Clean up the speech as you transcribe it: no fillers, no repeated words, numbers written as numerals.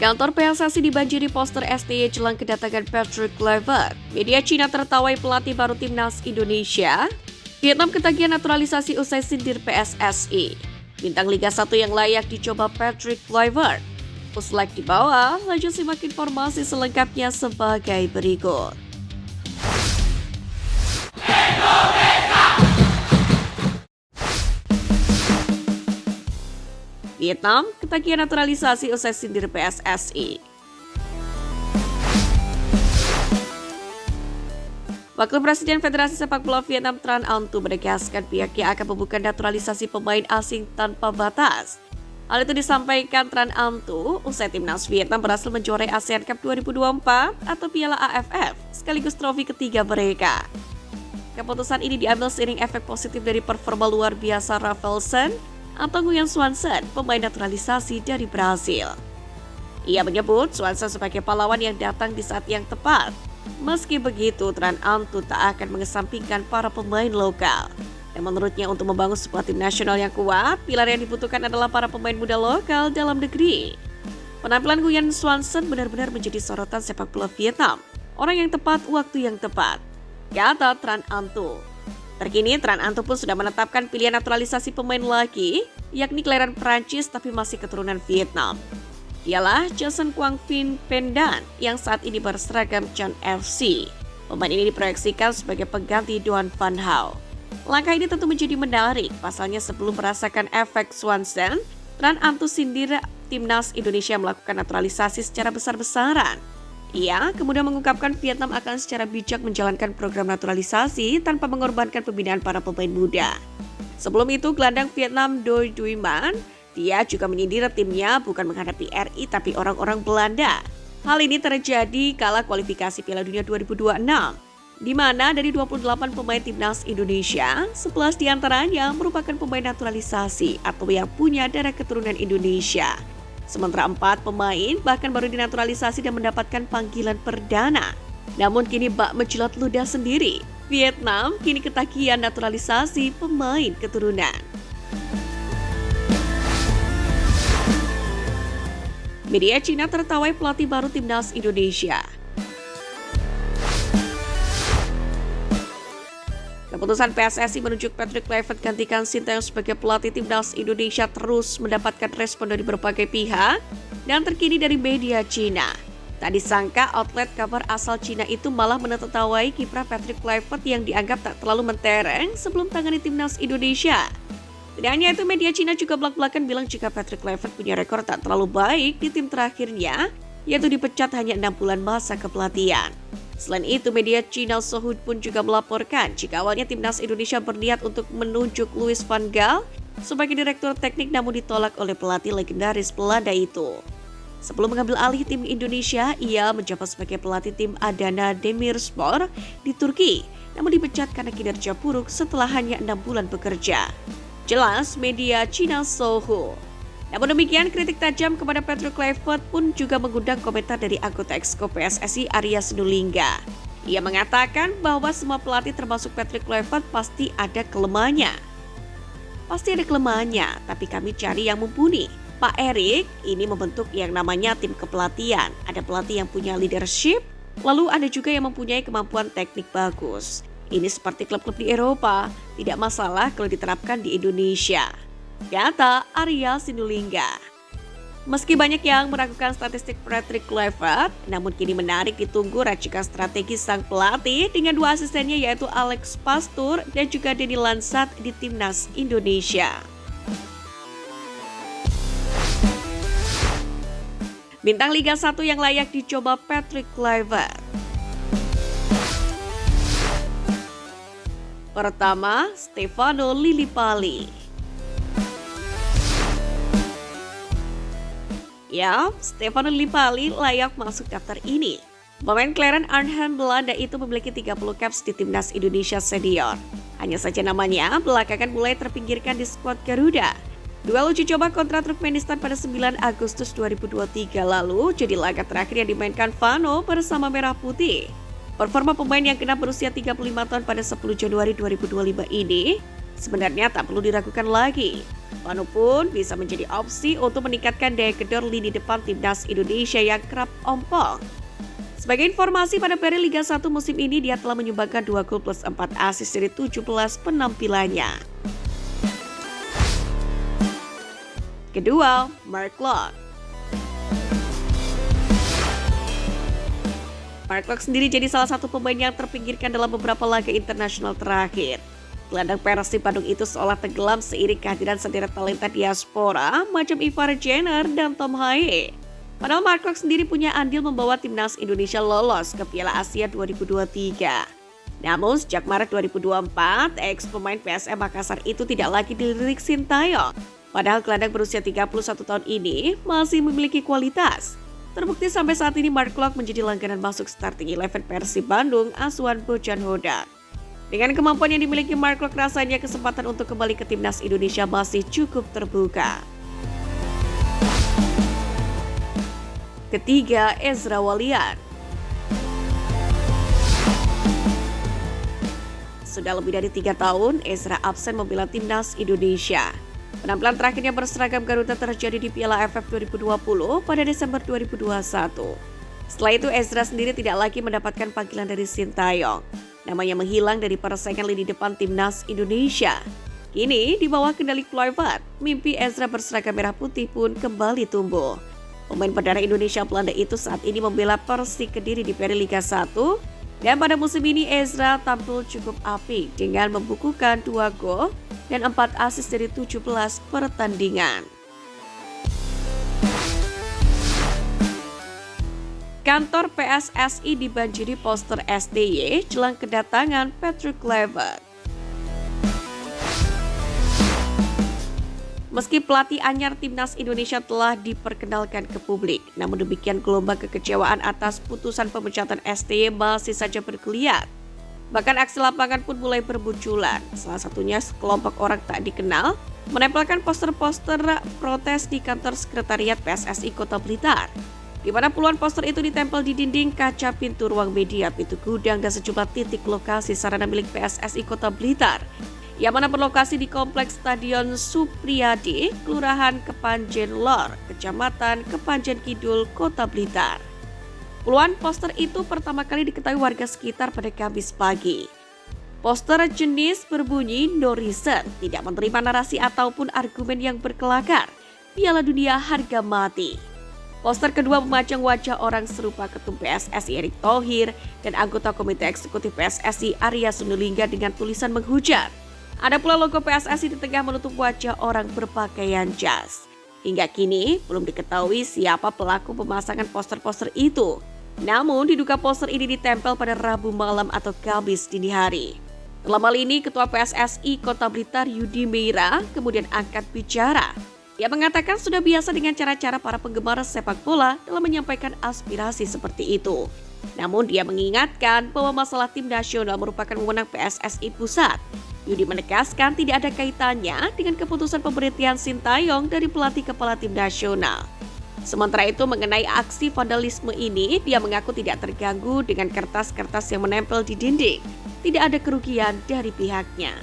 Kantor PSSI dibanjiri poster STY jelang kedatangan Patrick Kluivert. Media Cina tertawai pelatih baru timnas Indonesia. Vietnam ketagihan naturalisasi usai sindir PSSI. Bintang Liga 1 yang layak dicoba Patrick Kluivert. Puslike di bawah, lanjut simak informasi selengkapnya sebagai berikut. Vietnam ketagihan naturalisasi usai sindir PSSI. Wakil Presiden Federasi Sepak Bola Vietnam Tran Anh Tu menegaskan pihaknya akan membuka naturalisasi pemain asing tanpa batas. Hal itu disampaikan Tran Anh Tu usai timnas Vietnam berhasil menjuarai ASEAN Cup 2024 atau Piala AFF sekaligus trofi ketiga mereka. Keputusan ini diambil seiring efek positif dari performa luar biasa Rafaelson atau Nguyen Xuan Xuan, pemain naturalisasi dari Brasil. Ia menyebut Xuan Xuan sebagai pahlawan yang datang di saat yang tepat. Meski begitu, Tran Anh Tu tak akan mengesampingkan para pemain lokal. Dan menurutnya untuk membangun sebuah tim nasional yang kuat, pilar yang dibutuhkan adalah para pemain muda lokal dalam negeri. Penampilan Nguyen Xuan Xuan benar-benar menjadi sorotan sepak bola Vietnam. Orang yang tepat, waktu yang tepat, kata Tran Anh Tu. Terkini, Tran Anh Tu pun sudah menetapkan pilihan naturalisasi pemain lagi, yakni kelahiran Prancis tapi masih keturunan Vietnam. Dialah Jason Quang Vinh Phan Dan yang saat ini berseragam Chan FC. Pemain ini diproyeksikan sebagai pengganti Doan Van Hau. Langkah ini tentu menjadi menarik, pasalnya sebelum merasakan efek Xuan Xuan, Tran Anh Tu sindir timnas Indonesia melakukan naturalisasi secara besar-besaran. Ia kemudian mengungkapkan Vietnam akan secara bijak menjalankan program naturalisasi tanpa mengorbankan pembinaan para pemain muda. Sebelum itu, gelandang Vietnam Do Duy Man, dia juga menyindir timnya bukan menghadapi RI tapi orang-orang Belanda. Hal ini terjadi kala kualifikasi Piala Dunia 2026, di mana dari 28 pemain timnas Indonesia, 11 diantaranya merupakan pemain naturalisasi atau yang punya darah keturunan Indonesia. Sementara 4 pemain bahkan baru dinaturalisasi dan mendapatkan panggilan perdana. Namun kini bak menjilat ludah sendiri. Vietnam kini ketagihan naturalisasi pemain keturunan. Media Cina tertawai pelatih baru timnas Indonesia. Keputusan PSSI menunjuk Patrick Kluivert gantikan Sinteyong sebagai pelatih timnas Indonesia terus mendapatkan respon dari berbagai pihak dan terkini dari media Cina. Tak disangka outlet kabar asal Cina itu malah menertawai kiprah Patrick Kluivert yang dianggap tak terlalu mentereng sebelum tangani timnas Indonesia. Tidak hanya itu, media Cina juga belak-belakan bilang jika Patrick Kluivert punya rekor tak terlalu baik di tim terakhirnya, yaitu dipecat hanya 6 bulan masa kepelatihan. Selain itu, media China Sohud pun juga melaporkan jika awalnya timnas Indonesia berniat untuk menunjuk Louis van Gaal sebagai direktur teknik namun ditolak oleh pelatih legendaris Belanda itu. Sebelum mengambil alih tim Indonesia, ia menjabat sebagai pelatih tim Adana Demirspor di Turki, namun dipecat karena kinerja buruk setelah hanya 6 bulan bekerja. Jelas media China Sohud. Namun demikian, kritik tajam kepada Patrick Kluivert pun juga mengundang komentar dari anggota Exco PSSI Arya Sinulinga. Ia mengatakan bahwa semua pelatih termasuk Patrick Kluivert pasti ada kelemahannya. Pasti ada kelemahannya, tapi kami cari yang mumpuni. Pak Erik ini membentuk yang namanya tim kepelatihan. Ada pelatih yang punya leadership, lalu ada juga yang mempunyai kemampuan teknik bagus. Ini seperti klub-klub di Eropa, tidak masalah kalau diterapkan di Indonesia, kata Arya Sinulinga. Meski banyak yang meragukan statistik Patrick Kluivert, namun kini menarik ditunggu racikan strategi sang pelatih dengan 2 asistennya yaitu Alex Pastur dan juga Denny Lansat di timnas Indonesia. Bintang Liga 1 yang layak dicoba Patrick Kluivert. Pertama, Stefano Lillipali. Ya, Stefano Lillipali layak masuk daftar ini. Pemain kelahiran Arnhem Belanda itu memiliki 30 caps di timnas Indonesia senior. Hanya saja namanya belakangan mulai terpinggirkan di skuad Garuda. Duel uji coba kontra Turkmenistan pada 9 Agustus 2023 lalu jadi laga terakhir yang dimainkan Vano bersama Merah Putih. Performa pemain yang kena berusia 35 tahun pada 10 Januari 2025 ini sebenarnya tak perlu diragukan lagi. Panu pun bisa menjadi opsi untuk meningkatkan daya gedor lini depan timnas Indonesia yang kerap ompong. Sebagai informasi, pada peri Liga 1 musim ini dia telah menyumbangkan 2 gol plus 4 assist dari 17 penampilannya. Kedua, Mark Locke. Mark Locke sendiri jadi salah satu pemain yang terpinggirkan dalam beberapa laga internasional terakhir. Gelandang Persib Bandung itu seolah tenggelam seiring kehadiran sederet talenta diaspora macam Ivar Jenner dan Tom Haye. Padahal Mark Locke sendiri punya andil membawa timnas Indonesia lolos ke Piala Asia 2023. Namun sejak Maret 2024, ex-pemain PSM Makassar itu tidak lagi dilirik Sintayong. Padahal gelandang berusia 31 tahun ini masih memiliki kualitas. Terbukti sampai saat ini Mark Locke menjadi langganan masuk starting 11 Persib Bandung asuhan Bojan Hodak. Dengan kemampuan yang dimiliki Mark Locke, rasanya kesempatan untuk kembali ke timnas Indonesia masih cukup terbuka. Ketiga, Ezra Walian. Sudah lebih dari 3 tahun, Ezra absen membela timnas Indonesia. Penampilan terakhirnya berseragam Garuda terjadi di Piala AFF 2020 pada Desember 2021. Setelah itu, Ezra sendiri tidak lagi mendapatkan panggilan dari Sintayong. Namanya menghilang dari persaingan lini depan timnas Indonesia. Kini, di bawah kendali Kluivert, mimpi Ezra berseragam merah putih pun kembali tumbuh. Pemain berdarah Indonesia Belanda itu saat ini membela Persik Kediri di peri Liga 1. Dan pada musim ini Ezra tampil cukup apik dengan membukukan 2 gol dan 4 assist dari 17 pertandingan. Kantor PSSI dibanjiri poster STY jelang kedatangan Patrick Kluivert. Meski pelatih anyar timnas Indonesia telah diperkenalkan ke publik, namun demikian gelombang kekecewaan atas putusan pemecatan STY masih saja bergeliat. Bahkan aksi lapangan pun mulai bermunculan. Salah satunya sekelompok orang tak dikenal menempelkan poster-poster protes di kantor sekretariat PSSI Kota Blitar, di mana puluhan poster itu ditempel di dinding, kaca, pintu ruang media, pintu gudang, dan sejumlah titik lokasi sarana milik PSSI Kota Blitar, yang mana berlokasi di Kompleks Stadion Supriyadi, Kelurahan Kepanjen Lor, Kecamatan Kepanjen Kidul, Kota Blitar. Puluhan poster itu pertama kali diketahui warga sekitar pada Kamis pagi. Poster jenis berbunyi "No Reason", tidak menerima narasi ataupun argumen yang berkelakar, Piala Dunia harga mati. Poster kedua memajang wajah orang serupa Ketum PSSI Erick Thohir dan anggota Komite Eksekutif PSSI Arya Sinulinga dengan tulisan menghujat. Ada pula logo PSSI di tengah menutup wajah orang berpakaian jas. Hingga kini belum diketahui siapa pelaku pemasangan poster-poster itu. Namun diduga poster ini ditempel pada Rabu malam atau Kamis dini hari. Dalam hal ini Ketua PSSI Kota Blitar Yudi Meira kemudian angkat bicara. Dia mengatakan sudah biasa dengan cara-cara para penggemar sepak bola dalam menyampaikan aspirasi seperti itu. Namun dia mengingatkan bahwa masalah tim nasional merupakan wewenang PSSI Pusat. Yudi menegaskan tidak ada kaitannya dengan keputusan pemberhentian Sintayong dari pelatih kepala tim nasional. Sementara itu mengenai aksi vandalisme ini, dia mengaku tidak terganggu dengan kertas-kertas yang menempel di dinding. Tidak ada kerugian dari pihaknya.